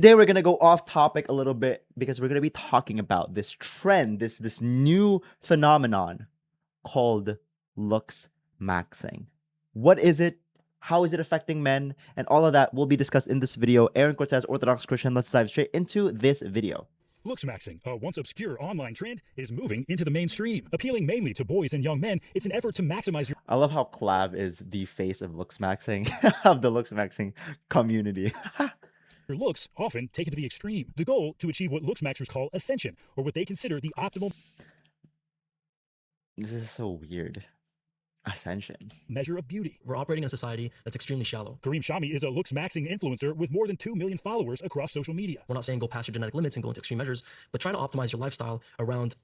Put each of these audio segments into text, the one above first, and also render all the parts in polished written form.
Today we're gonna go off topic a little bit because we're gonna be talking about this trend, this new phenomenon called looks maxing. What is it? How is it affecting men? And all of that will be discussed in this video. Aaron Cortez, Orthodox Christian. Let's dive straight into this video. Looksmaxxing, a once obscure online trend, is moving into the mainstream. Appealing mainly to boys and young men, it's an effort to maximize your I love how Clav is the face of looks maxing, of the looks maxing community. looks, often taken to the extreme. The goal to achieve what looksmaxers call ascension, or what they consider the optimal This is so weird. Ascension. measure of beauty. We're operating in a society that's extremely shallow. Kareem Shami is a looksmaxing influencer with more than 2 million followers across social media. We're not saying go past your genetic limits and go into extreme measures, but try to optimize your lifestyle around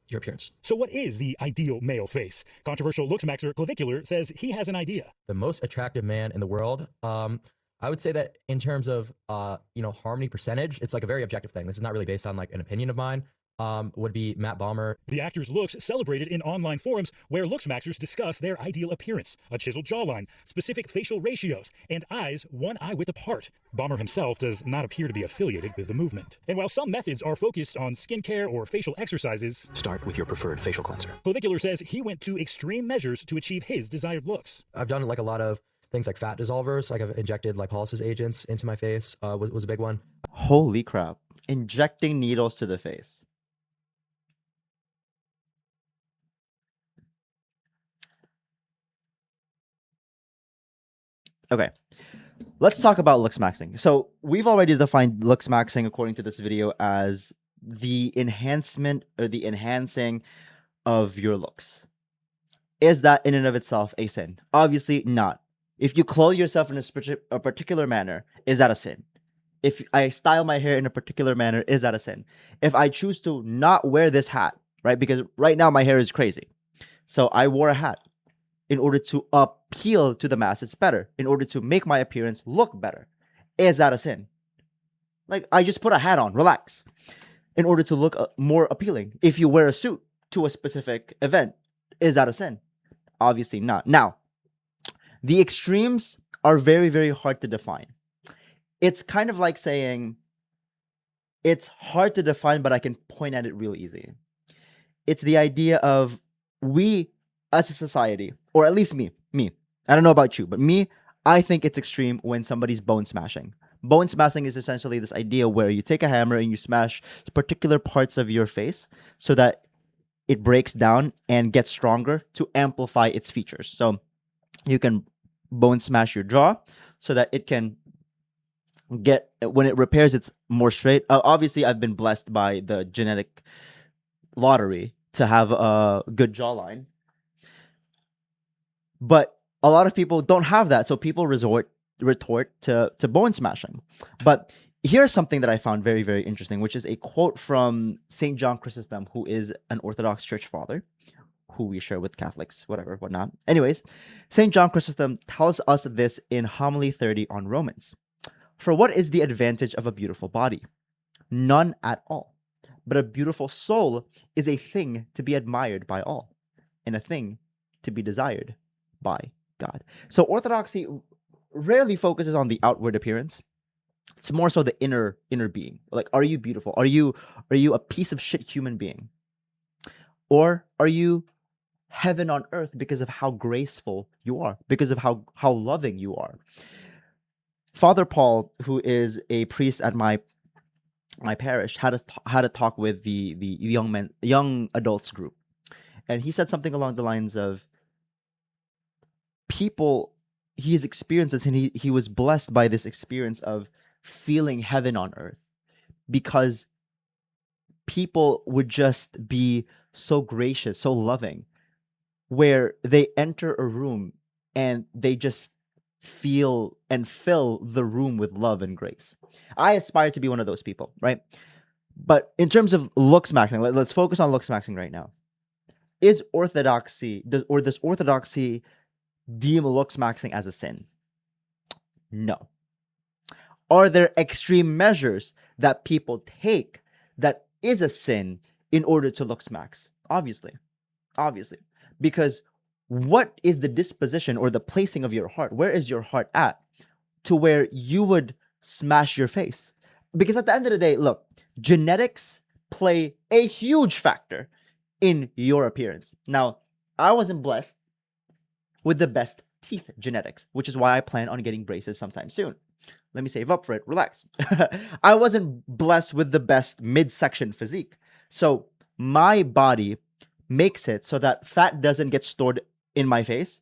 your appearance. So what is the ideal male face? Controversial looksmaxer Clavicular says he has an idea. The most attractive man in the world, I would say that in terms of harmony percentage, it's like a very objective thing. This is not really based on like an opinion of mine. Would be Matt Balmer. The actor's looks celebrated in online forums where looksmaxers discuss their ideal appearance, a chiseled jawline, specific facial ratios, and eyes one eye width apart. Balmer himself does not appear to be affiliated with the movement. And while some methods are focused on skincare or facial exercises, start with your preferred facial cleanser. Clavicular says he went to extreme measures to achieve his desired looks. I've done like a lot of things like fat dissolvers, like I've injected lipolysis agents into my face, was a big one. Holy crap. Injecting needles to the face. Okay, let's talk about looksmaxing. So we've already defined looksmaxing according to this video as the enhancement or the enhancing of your looks. Is that in and of itself a sin? Obviously not. If you clothe yourself in a particular manner, is that a sin? If I style my hair in a particular manner, is that a sin? If I choose to not wear this hat, right? Because right now my hair is crazy. So I wore a hat in order to appeal to the masses better, in order to make my appearance look better. Is that a sin? Like, I just put a hat on, relax, in order to look more appealing. If you wear a suit to a specific event, is that a sin? Obviously not. Now, the extremes are very, very hard to define. It's kind of like saying, it's hard to define, but I can point at it real easy. It's the idea of we, as a society, or at least me, I don't know about you, but me, I think it's extreme when somebody's bone smashing. Bone smashing is essentially this idea where you take a hammer and you smash particular parts of your face so that it breaks down and gets stronger to amplify its features. So you can bone smash your jaw so that it can get, when it repairs, it's more straight. Obviously, I've been blessed by the genetic lottery to have a good jawline. But a lot of people don't have that, so people retort to bone smashing. But here's something that I found very, very interesting, which is a quote from St. John Chrysostom, who is an Orthodox church father, who we share with Catholics, whatever, whatnot. Anyways, St. John Chrysostom tells us this in Homily 30 on Romans. For what is the advantage of a beautiful body? None at all. But a beautiful soul is a thing to be admired by all, and a thing to be desired by God. So orthodoxy rarely focuses on the outward appearance. It's more so the inner being. Like, are you beautiful? Are you a piece of shit human being? Or are you heaven on earth because of how graceful you are, because of how loving you are? Father Paul, who is a priest at my parish, had a talk with the young adults group, and he said something along the lines of, people, he has experiences, and he was blessed by this experience of feeling heaven on earth, because people would just be so gracious, so loving, where they enter a room and they just feel and fill the room with love and grace. I aspire to be one of those people, right? But in terms of looksmaxing, let's focus on looksmaxing right now. Does orthodoxy deem looksmaxing as a sin? No. Are there extreme measures that people take that is a sin in order to looksmax? Obviously. Because what is the disposition or the placing of your heart? Where is your heart at to where you would smash your face? because at the end of the day, look, genetics play a huge factor in your appearance. Now, I wasn't blessed with the best teeth genetics, which is why I plan on getting braces sometime soon. Let me save up for it. Relax. I wasn't blessed with the best midsection physique. So my body makes it so that fat doesn't get stored in my face.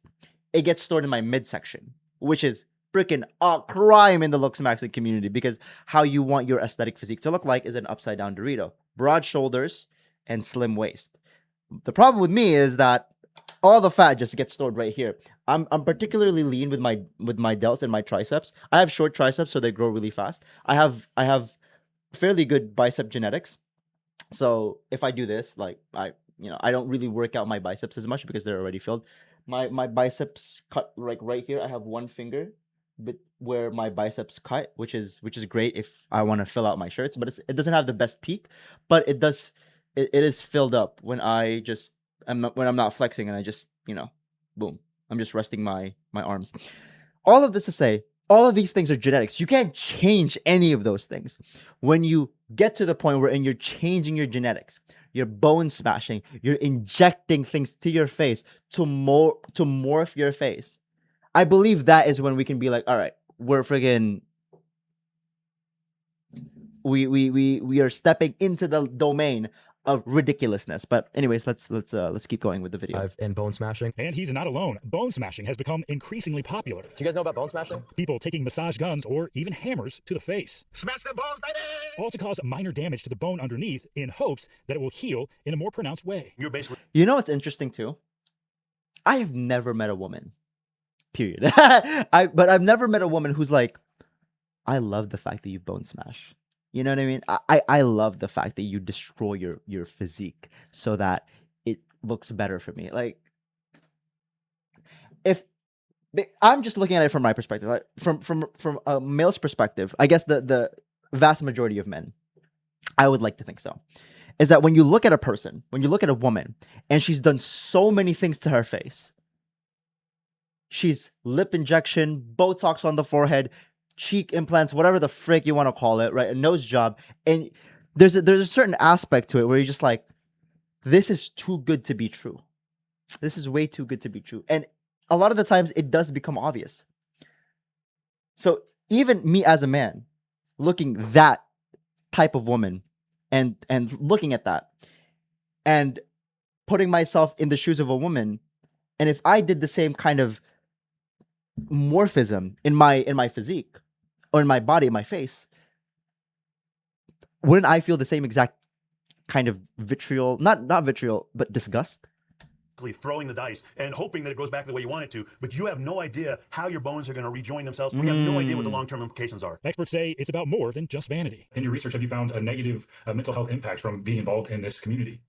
It gets stored in my midsection, which is freaking a crime in the Looksmaxxing community, because how you want your aesthetic physique to look like is an upside down Dorito. Broad shoulders and slim waist. The problem with me is that all the fat just gets stored right here. I'm particularly lean with my delts and my triceps. I have short triceps, so they grow really fast. I have fairly good bicep genetics. So if I do this, like I don't really work out my biceps as much because they're already filled. My biceps cut like right here. I have one finger, but where my biceps cut, which is great if I want to fill out my shirts. But it doesn't have the best peak, but it does. It is filled up when when I'm not flexing and I just boom. I'm just resting my arms. All of this to say, all of these things are genetics. You can't change any of those things. When you get to the point where you're changing your genetics, you're bone smashing, you're injecting things to your face to morph your face. I believe that is when we can be like, all right, we're friggin' we are stepping into the domain of ridiculousness. But anyways, let's keep going with the video. And bone smashing. And he's not alone. Bone smashing has become increasingly popular. Do you guys know about bone smashing? People taking massage guns or even hammers to the face. Smash them bones, baby! All to cause minor damage to the bone underneath in hopes that it will heal in a more pronounced way. You're basically... You know what's interesting too? I have never met a woman, period. But I've never met a woman who's like, I love the fact that you bone smash. You know what I mean? I love the fact that you destroy your physique so that it looks better for me. Like, if I'm just looking at it from my perspective, like from a male's perspective, I guess the vast majority of men, I would like to think so, is that when you look at a person, when you look at a woman, and she's done so many things to her face, she's lip injection, Botox on the forehead, cheek implants, whatever the frick you want to call it, right? A nose job. And there's a certain aspect to it where you're just like, this is too good to be true. This is way too good to be true. And a lot of the times it does become obvious. So even me as a man, looking that type of woman and looking at that and putting myself in the shoes of a woman, and if I did the same kind of morphism in my physique or in my body, in my face, wouldn't I feel the same exact kind of vitriol, not vitriol, but disgust? throwing the dice and hoping that it goes back the way you want it to, but you have no idea how your bones are going to rejoin themselves. We have no idea what the long-term implications are. Experts say it's about more than just vanity. In your research, have you found a negative mental health impact from being involved in this community?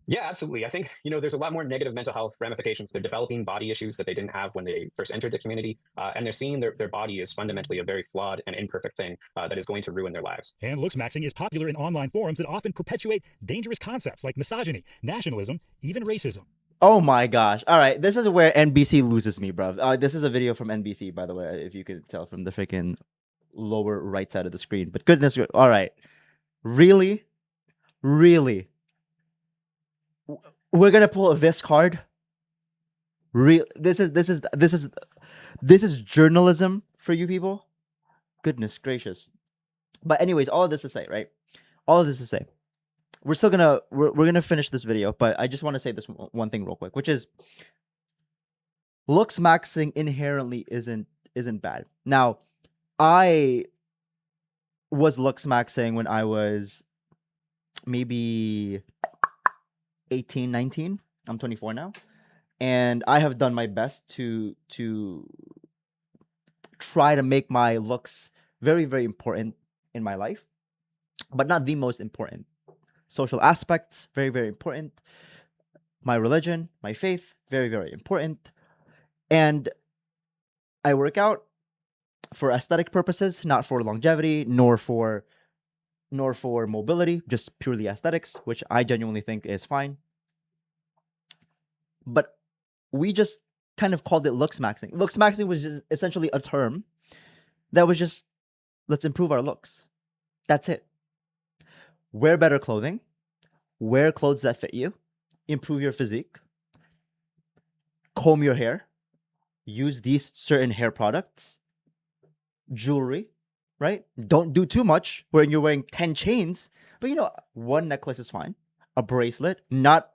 Yeah, absolutely. I think, there's a lot more negative mental health ramifications. They're developing body issues that they didn't have when they first entered the community. And they're seeing their body is fundamentally a very flawed and imperfect thing that is going to ruin their lives. And Looksmaxxing is popular in online forums that often perpetuate dangerous concepts like misogyny, nationalism, even racism. Oh my gosh. All right. This is where NBC loses me, bro. This is a video from NBC, by the way, if you could tell from the freaking lower right side of the screen. But goodness, all right. Really? Really? We're gonna pull this card? This is journalism for you people? Goodness gracious. But anyways, all of this to say, right? All of this to say, we're gonna finish this video, but I just want to say this one thing real quick, which is Looksmaxxing inherently isn't bad. Now, I was Looksmaxxing when I was maybe 18, 19. I'm 24 now. And I have done my best to try to make my looks very, very important in my life, but not the most important. Social aspects, very, very important. My religion, my faith, very, very important. And I work out for aesthetic purposes, not for longevity, nor for mobility, just purely aesthetics, which I genuinely think is fine. But we just kind of called it Looksmaxxing. Looksmaxxing was just essentially a term that was just, let's improve our looks. That's it. Wear better clothing. Wear clothes that fit you. Improve your physique. Comb your hair. Use these certain hair products. Jewelry, right? Don't do too much when you're wearing 10 chains. But you know, one necklace is fine. A bracelet, not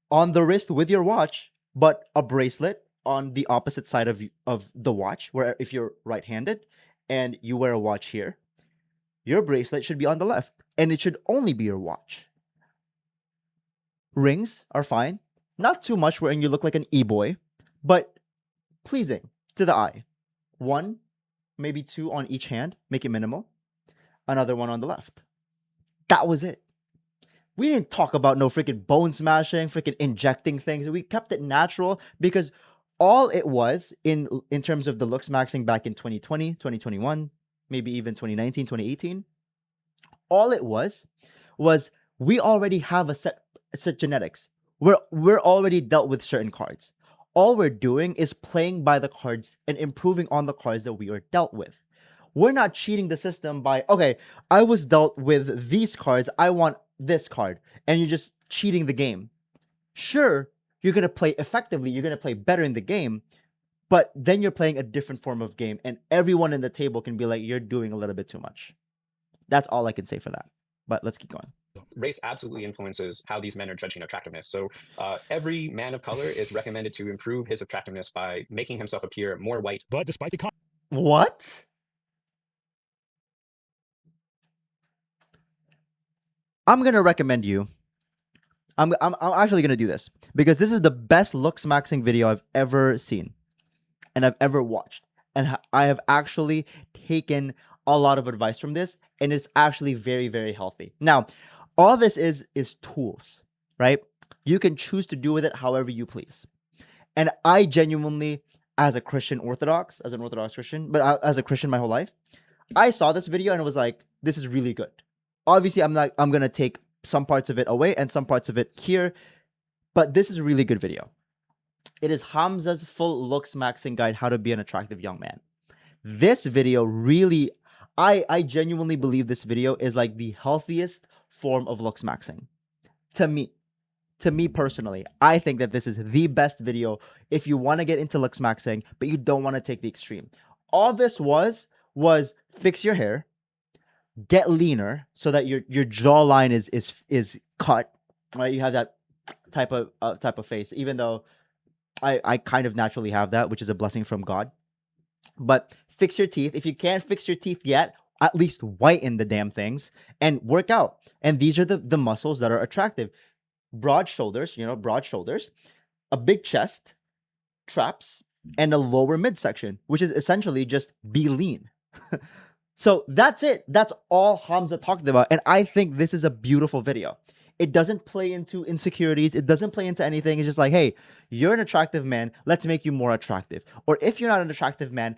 on the wrist with your watch, but a bracelet on the opposite side of the watch, where if you're right-handed and you wear a watch here, your bracelet should be on the left, and it should only be your watch. Rings are fine. Not too much wherein you look like an e-boy, but pleasing to the eye. One, maybe two on each hand, make it minimal. Another one on the left. That was it. We didn't talk about no freaking bone smashing, freaking injecting things. We kept it natural because all it was in terms of the Looksmaxxing back in 2020, 2021, maybe even 2019, 2018, all it was we already have a set genetics. We're already dealt with certain cards. All we're doing is playing by the cards and improving on the cards that we are dealt with. We're not cheating the system by, okay, I was dealt with these cards, I want this card, and you're just cheating the game. Sure, you're going to play effectively, you're going to play better in the game, but then you're playing a different form of game, and everyone in the table can be like, you're doing a little bit too much. That's all I can say for that. But let's keep going. Race absolutely influences how these men are judging attractiveness. So every man of color is recommended to improve his attractiveness by making himself appear more white. But despite the What? I'm gonna recommend you. I'm actually gonna do this because this is the best Looksmaxxing video I've ever seen and I've ever watched, and I have actually taken a lot of advice from this, and it's actually very, very healthy. Now, all this is tools, right? You can choose to do with it however you please. And I genuinely, as an Orthodox Christian, but as a Christian my whole life, I saw this video and it was like, this is really good. Obviously, I'm gonna take some parts of it away and some parts of it here, but this is a really good video. It is Hamza's full Looksmaxxing guide, how to be an attractive young man. This video really, I genuinely believe this video is like the healthiest form of Looksmaxxing. To me personally, I think that this is the best video if you want to get into Looksmaxxing, but you don't want to take the extreme. All this was fix your hair, get leaner so that your jawline is cut, right? You have that type of face, even though I kind of naturally have that, which is a blessing from God. But fix your teeth. If you can't fix your teeth yet, at least whiten the damn things and work out. And these are the muscles that are attractive. Broad shoulders, a big chest, traps, and a lower midsection, which is essentially just be lean. So that's it. That's all Hamza talked about. And I think this is a beautiful video. It doesn't play into insecurities. It doesn't play into anything. It's just like, hey, you're an attractive man. Let's make you more attractive. Or if you're not an attractive man,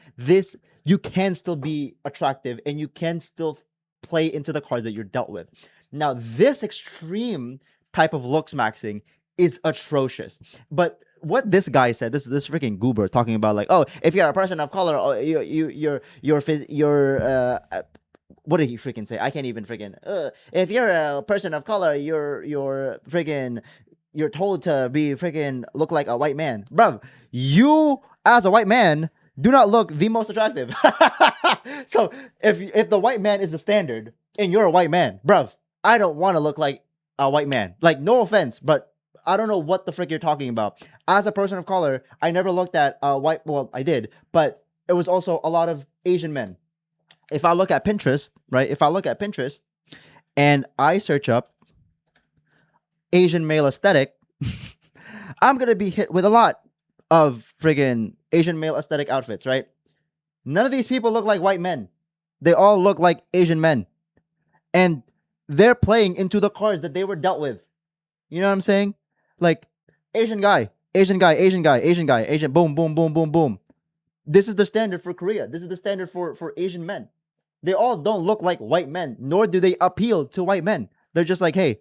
you can still be attractive and you can still play into the cards that you're dealt with. Now, this extreme type of Looksmaxxing is atrocious. But what this guy said, this freaking goober talking about like, oh, if you're a person of color, oh, what did he freaking say? I can't even freaking. If you're a person of color, you're told to be freaking look like a white man, bruv. You as a white man do not look the most attractive. So if the white man is the standard and you're a white man, bruv, I don't want to look like a white man. Like, no offense, but I don't know what the frick you're talking about. As a person of color, I never looked at white. Well, I did, but it was also a lot of Asian men. If I look at Pinterest, right? If I look at Pinterest and I search up Asian male aesthetic, I'm going to be hit with a lot of friggin' Asian male aesthetic outfits, right? None of these people look like white men. They all look like Asian men. And they're playing into the cards that they were dealt with. You know what I'm saying? Like, Asian guy, Asian guy, Asian guy, Asian guy, Asian, boom, boom, boom, boom, boom. This is the standard for Korea. This is the standard for Asian men. They all don't look like white men, nor do they appeal to white men. They're just like, hey,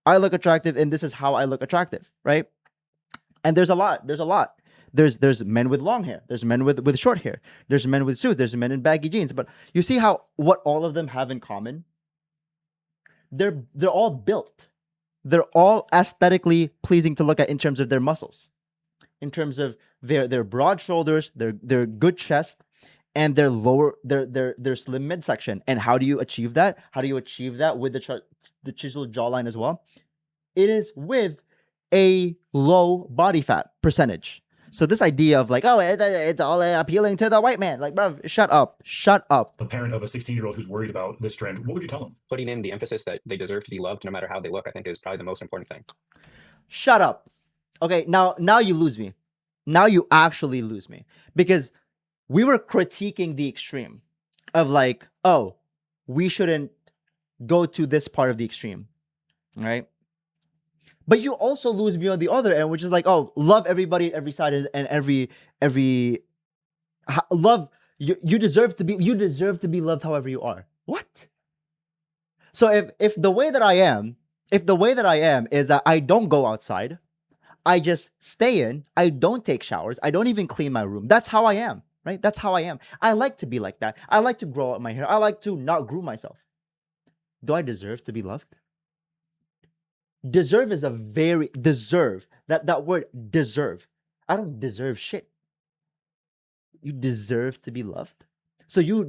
I look attractive and this is how I look attractive, right? And there's a lot. There's men with long hair. There's men with short hair. There's men with suits. There's men in baggy jeans. But you see what all of them have in common? they're all built. They're all aesthetically pleasing to look at in terms of their muscles, in terms of their broad shoulders, their good chest, and their slim midsection. And how do you achieve that? How do you achieve that with the chiseled jawline as well? It is with a low body fat percentage. So this idea of like, oh, it's all appealing to the white man. Like, bro, shut up. A parent of a 16-year-old who's worried about this trend, what would you tell them? Putting in the emphasis that they deserve to be loved no matter how they look, I think, is probably the most important thing. Shut up. Okay, now you lose me. Now you actually lose me. Because we were critiquing the extreme of like, oh, we shouldn't go to this part of the extreme, right? But you also lose me on the other end, which is like, oh, love everybody, every side and every love. You deserve to be loved however you are. What? So if the way that I am is that I don't go outside, I just stay in, I don't take showers, I don't even clean my room. That's how I am, right? That's how I am. I like to be like that. I like to grow out my hair. I like to not groom myself. Do I deserve to be loved? Deserve is that word deserve. I don't deserve shit. You deserve to be loved. So you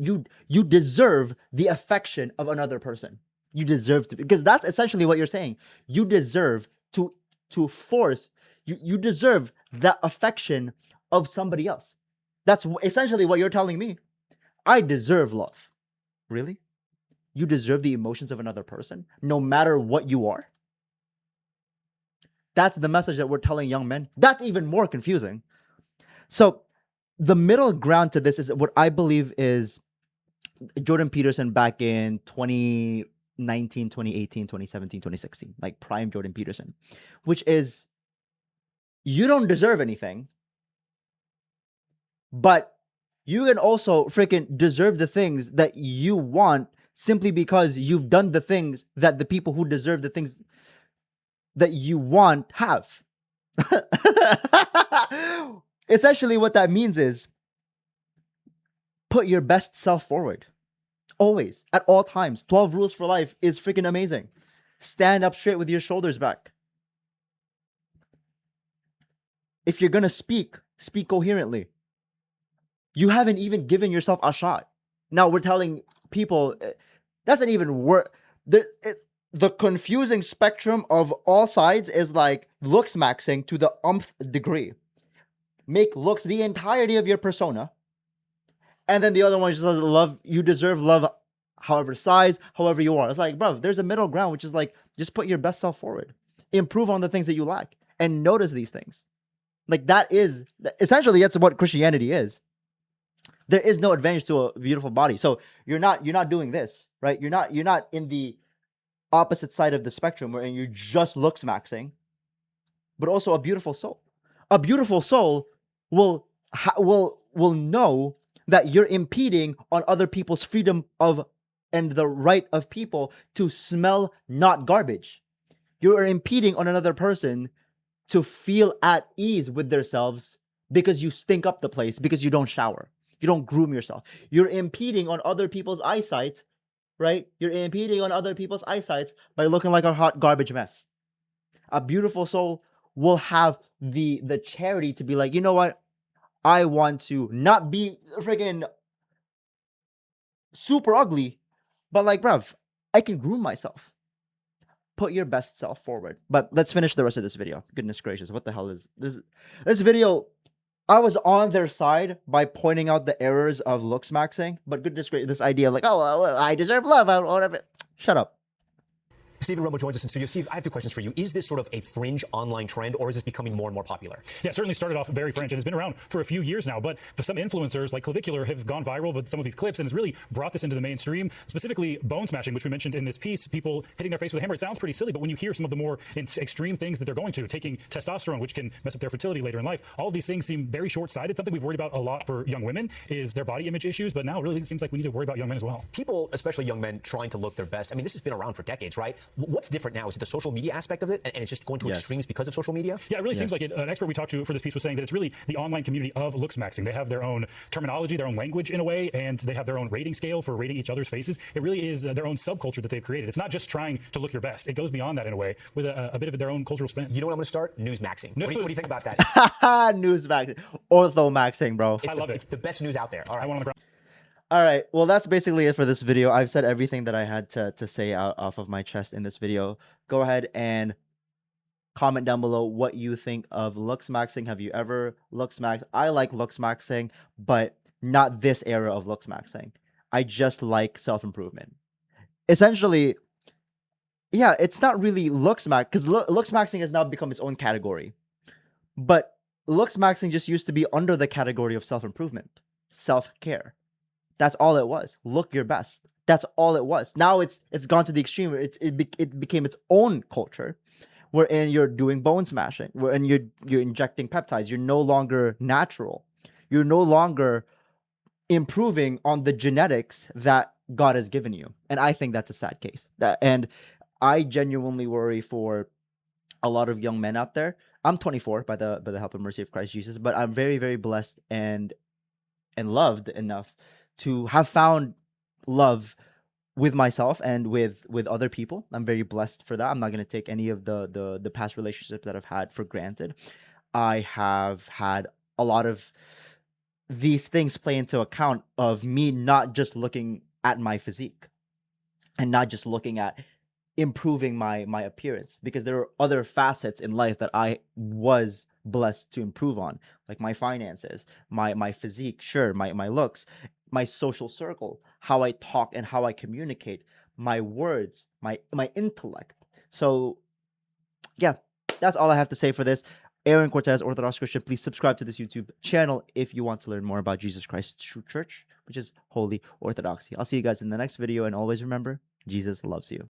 deserve the affection of another person. You deserve to, because that's essentially what you're saying. You deserve to force, you deserve that affection of somebody else. That's essentially what you're telling me. I deserve love. Really? You deserve the emotions of another person, no matter what you are? That's the message that we're telling young men. That's even more confusing. So the middle ground to this is what I believe is Jordan Peterson back in 2019, 2018, 2017, 2016, like prime Jordan Peterson, which is you don't deserve anything, but you can also freaking deserve the things that you want simply because you've done the things that the people who deserve the things that you want have. Essentially what that means is put your best self forward. Always, at all times. 12 rules for life is freaking amazing. Stand up straight with your shoulders back. If you're gonna speak coherently. You haven't even given yourself a shot. Now we're telling people, that's not even work. The confusing spectrum of all sides is like looksmaxxing to the umpth degree. Make looks the entirety of your persona. And then the other one is just love. You deserve love however size, however you are. It's like, bro, there's a middle ground, which is like, just put your best self forward. Improve on the things that you lack. And notice these things. Like that is, essentially that's what Christianity is. There is no advantage to a beautiful body. So you're not doing this, right? You're not in the opposite side of the spectrum where you're just looksmaxxing, but also a beautiful soul. A beautiful soul will know that you're impeding on other people's freedom of and the right of people to smell not garbage. You're impeding on another person to feel at ease with themselves because you stink up the place, because you don't shower. You don't groom yourself. You're impeding on other people's eyesight, right? You're impeding on other people's eyesight by looking like a hot garbage mess. A beautiful soul will have the charity to be like, you know what? I want to not be freaking super ugly, but like, bruv, I can groom myself. Put your best self forward. But let's finish the rest of this video. Goodness gracious, what the hell is this? This video, I was on their side by pointing out the errors of looksmaxxing, but goodness gracious, this idea of like, oh, I deserve love, whatever. Shut up. Stephen Romo joins us in studio. Steve, I have two questions for you. Is this sort of a fringe online trend, or is this becoming more and more popular? Yeah, it certainly started off very fringe and has been around for a few years now, but some influencers like Clavicular have gone viral with some of these clips and has really brought this into the mainstream, specifically bone smashing, which we mentioned in this piece, people hitting their face with a hammer. It sounds pretty silly, but when you hear some of the more extreme things that they're going to, taking testosterone, which can mess up their fertility later in life, all of these things seem very short-sighted. Something we've worried about a lot for young women is their body image issues, but now it really seems like we need to worry about young men as well. People, especially young men, trying to look their best. I mean, this has been around for decades, right? What's different now? Is it the social media aspect of it, and it's just going to Yes. extremes because of social media? Yeah, it really seems Yes. like it. An expert we talked to for this piece was saying that it's really the online community of Looksmaxxing. They have their own terminology, their own language in a way, and they have their own rating scale for rating each other's faces. It really is their own subculture that they've created. It's not just trying to look your best. It goes beyond that in a way with a bit of their own cultural spin. You know what I'm going to start? Newsmaxing. What do you think about that? Newsmaxing, orthomaxing, bro. I love it. It's the best news out there. All I right. want on the ground. All right. Well, that's basically it for this video. I've said everything that I had to say off of my chest in this video. Go ahead and comment down below what you think of Looksmaxxing. Have you ever Looksmaxxed? I like Looksmaxxing, but not this era of Looksmaxxing. I just like self-improvement. Essentially, yeah, it's not really Looksmax, because Looksmaxxing has now become its own category. But Looksmaxxing just used to be under the category of self-improvement, self-care. That's all it was. Look your best. That's all it was. Now it's gone to the extreme where it became its own culture, wherein you're doing bone smashing, wherein you're injecting peptides. You're no longer natural. You're no longer improving on the genetics that God has given you. And I think that's a sad case. And I genuinely worry for a lot of young men out there. I'm 24 by the help and mercy of Christ Jesus, but I'm very, very blessed and loved enough to have found love with myself and with other people. I'm very blessed for that. I'm not going to take any of the past relationships that I've had for granted. I have had a lot of these things play into account of me not just looking at my physique and not just looking at improving my appearance, because there are other facets in life that I was blessed to improve on, like my finances, my physique, sure, my looks, my social circle, how I talk and how I communicate, my words, my intellect. So yeah, that's all I have to say for this. Aaron Cortez, Orthodox Christian. Please subscribe to this YouTube channel if you want to learn more about Jesus Christ's true church, which is Holy Orthodoxy. I'll see you guys in the next video, and always remember, Jesus loves you.